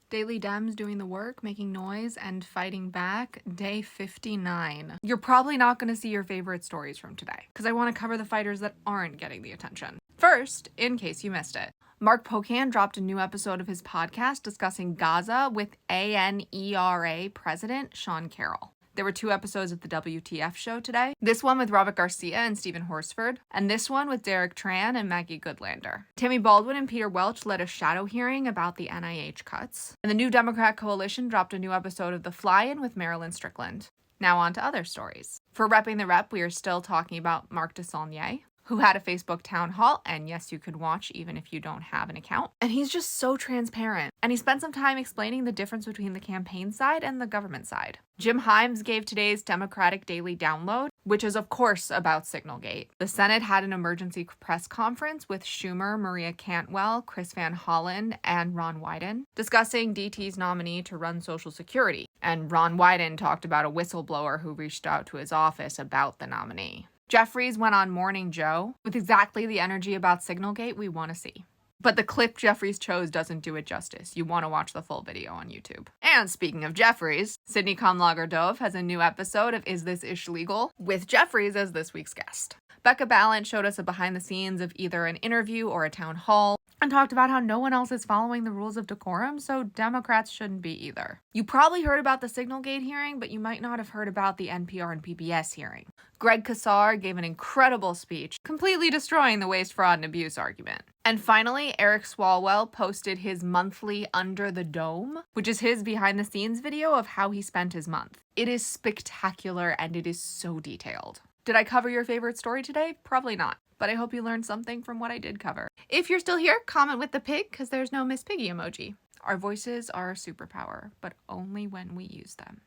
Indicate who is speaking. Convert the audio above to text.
Speaker 1: Daily Dems doing the work, making noise, and fighting back, day 59. You're probably not going to see your favorite stories from today, because I want to cover the fighters that aren't getting the attention. First, in case you missed it, Mark Pocan dropped a new episode of his podcast discussing Gaza with ANERA president Sean Carroll. There were 2 episodes of the WTF show today. This one with Robert Garcia and Stephen Horsford, and this one with Derek Tran and Maggie Goodlander. Tammy Baldwin and Peter Welch led a shadow hearing about the NIH cuts. And the New Democrat Coalition dropped a new episode of The Fly-In with Marilyn Strickland. Now on to other stories. For Repping the Rep, we are still talking about Marc Desaulniers, who had a Facebook town hall, and yes, you could watch even if you don't have an account. And he's just so transparent. And he spent some time explaining the difference between the campaign side and the government side. Jim Himes gave today's Democratic Daily Download, which is of course about Signalgate. The Senate had an emergency press conference with Schumer, Maria Cantwell, Chris Van Hollen, and Ron Wyden, discussing DT's nominee to run Social Security. And Ron Wyden talked about a whistleblower who reached out to his office about the nominee. Jeffries went on Morning Joe with exactly the energy about Signalgate we want to see. But the clip Jeffries chose doesn't do it justice. You want to watch the full video on YouTube. And speaking of Jeffries, Sydney Conlager-Dove has a new episode of Is This Ish Legal? With Jeffries as this week's guest. Becca Ballant showed us a behind the scenes of either an interview or a town hall and talked about how no one else is following the rules of decorum, so Democrats shouldn't be either. You probably heard about the Signalgate hearing, but you might not have heard about the NPR and PBS hearing. Greg Casar gave an incredible speech, completely destroying the waste, fraud, and abuse argument. And finally, Eric Swalwell posted his monthly Under the Dome, which is his behind-the-scenes video of how he spent his month. It is spectacular, and it is so detailed. Did I cover your favorite story today? Probably not, but I hope you learned something from what I did cover. If you're still here, comment with the pig, because there's no Miss Piggy emoji. Our voices are a superpower, but only when we use them.